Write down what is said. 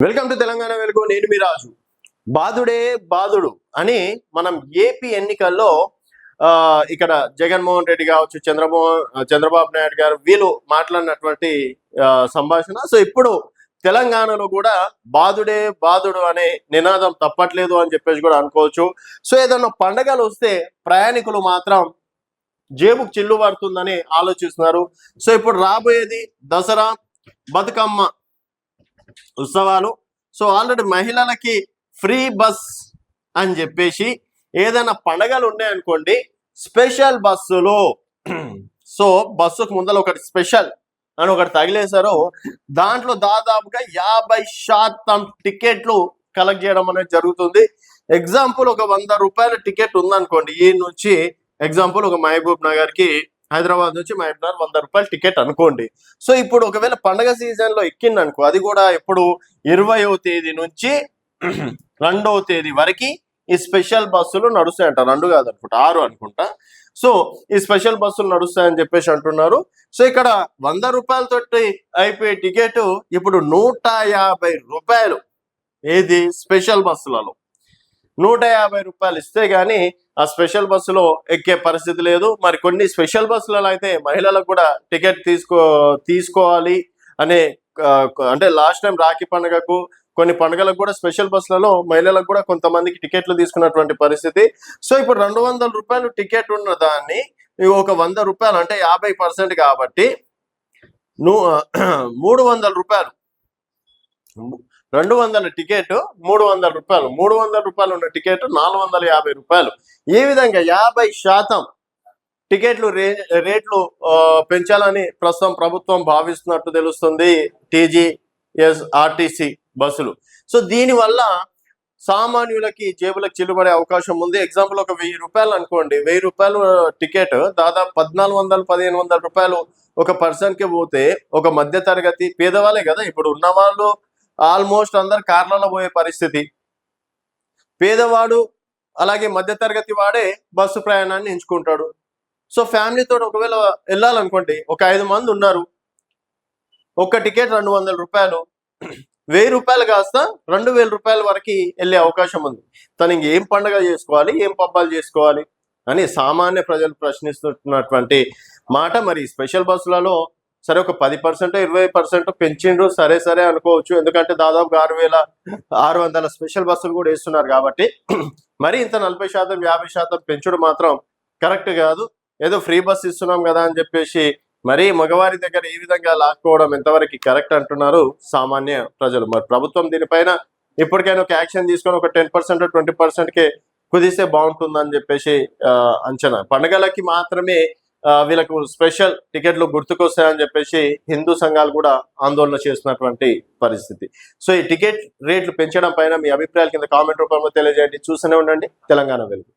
Welcome to Telangana వెలుగు. నేను మీ రాజు. బాధుడే బాధుడు అని మనం ఏపీ ఎన్నికల్లో ఇక్కడ జగన్మోహన్ రెడ్డి కావచ్చు, చంద్రబాబు నాయుడు గారు వీళ్ళు మాట్లాడినటువంటి సంభాషణ. సో ఇప్పుడు తెలంగాణలో కూడా బాధుడే బాధుడు అనే నినాదం తప్పట్లేదు అని చెప్పేసి కూడా అనుకోవచ్చు. సో ఏదన్నా పండగలు వస్తే ప్రయాణికులు మాత్రం జేబుకు చిల్లు పడుతుందని ఆలోచిస్తున్నారు. సో ఇప్పుడు రాబోయేది దసరా, బతుకమ్మ ఉత్సవాలు. సో ఆల్రెడీ మహిళలకి ఫ్రీ బస్ అని చెప్పేసి ఏదైనా పండగలు ఉన్నాయనుకోండి, స్పెషల్ బస్సులో సో బస్సుకు ముందర ఒకటి స్పెషల్ అని ఒకటి తగిలేశారు. దాంట్లో దాదాపుగా 50% టికెట్లు కలెక్ట్ చేయడం అనేది జరుగుతుంది. ఎగ్జాంపుల్ ఒక 100 రూపాయల టికెట్ ఉందనుకోండి, ఈ నుంచి ఎగ్జాంపుల్ ఒక మహబూబ్ నగర్ కి, హైదరాబాద్ నుంచి మహబూబ్ నగర్ 100 రూపాయల టికెట్ అనుకోండి. సో ఇప్పుడు ఒకవేళ పండగ సీజన్ లో ఎక్కింది అనుకో, అది కూడా ఇప్పుడు 20వ తేదీ నుంచి 2వ తేదీ వరకు ఈ స్పెషల్ బస్సులు నడుస్తాయంట. 2 కాదు అనుకుంటా, 6 అనుకుంటా. సో ఈ స్పెషల్ బస్సులు నడుస్తాయని చెప్పేసి అంటున్నారు. సో ఇక్కడ 100 రూపాయలతోటి అయిపోయే టికెట్ ఇప్పుడు 150 రూపాయలు. ఏది స్పెషల్ బస్సులలో 150 రూపాయలు ఇస్తే గానీ ఆ స్పెషల్ బస్సులో ఎక్కే పరిస్థితి లేదు. మరి కొన్ని స్పెషల్ బస్సులలో అయితే మహిళలకు కూడా టికెట్ తీసుకోవాలి అనే, అంటే లాస్ట్ టైం రాఖీ పండుగకు కొన్ని పండుగలకు కూడా స్పెషల్ బస్సులలో మహిళలకు కూడా కొంతమందికి టికెట్లు తీసుకున్నటువంటి పరిస్థితి. సో ఇప్పుడు 200 రూపాయలు టికెట్ ఉన్న దాన్ని ఒక 100 రూపాయలు అంటే 50% కాబట్టి 300 రూపాయలు, 200 టికెట్ 300 రూపాయలు, 300 రూపాయలు ఉన్న టికెట్ 450 రూపాయలు. ఈ విధంగా 50% టికెట్లు రేట్లు పెంచాలని ప్రస్తుతం ప్రభుత్వం భావిస్తున్నట్టు తెలుస్తుంది, TGSRTC బస్సులు. సో దీనివల్ల సామాన్యులకి జేబులకు చిల్లుబడే అవకాశం ఉంది. ఎగ్జాంపుల్ ఒక 1000 రూపాయలు అనుకోండి, 1000 రూపాయలు టికెట్ దాదాపు 1400-1500 రూపాయలు ఒక పర్సన్ కి పోతే, ఒక మధ్య తరగతి పేదవాళ్ళే కదా ఇప్పుడు ఉన్నవాళ్ళు ఆల్మోస్ట్ అందరు కార్లలో పోయే పరిస్థితి. పేదవాడు అలాగే మధ్యతరగతి వాడే బస్సు ప్రయాణాన్ని ఎంచుకుంటాడు. సో ఫ్యామిలీతో ఒకవేళ వెళ్ళాలనుకోండి, ఒక 5 మంది ఉన్నారు, ఒక్క టికెట్ 200 రూపాయలు, 1000 రూపాయలు కాస్త 2000 రూపాయల వరకు వెళ్ళే అవకాశం ఉంది. తను ఇంకేం పండుగ చేసుకోవాలి, ఏం పబ్బాలు చేసుకోవాలి అని సామాన్య ప్రజలు ప్రశ్నిస్తున్నటువంటి మాట. మరి స్పెషల్ బస్సులలో సరే ఒక 10% 20% పెంచిండ్రు, సరే అనుకోవచ్చు. ఎందుకంటే దాదాపు 6600 స్పెషల్ బస్సులు కూడా వేస్తున్నారు కాబట్టి మరి ఇంత 40% 50% పెంచుడు మాత్రం కరెక్ట్ కాదు. ఏదో ఫ్రీ బస్ ఇస్తున్నాం కదా అని చెప్పేసి మరి మగవారి దగ్గర ఈ విధంగా లాక్కోవడం ఎంతవరకు కరెక్ట్ అంటున్నారు సామాన్య ప్రజలు. మరి ప్రభుత్వం దీనిపైన ఇప్పటికైనా ఒక యాక్షన్ తీసుకొని ఒక 10% 20%కే కుదిస్తే బాగుంటుందని చెప్పేసి అంచనా. పండుగలకి మాత్రమే వీళ్ళకు స్పెషల్ టికెట్లు గుర్తుకొస్తాయని చెప్పేసి హిందూ సంఘాలు కూడా ఆందోళన చేస్తున్నటువంటి పరిస్థితి. సో ఈ టికెట్ రేట్లు పెంచడం పైన మీ అభిప్రాయాలు కింద కామెంట్ రూపంలో తెలియజేయండి. చూస్తూనే ఉండండి తెలంగాణ వెలుగు.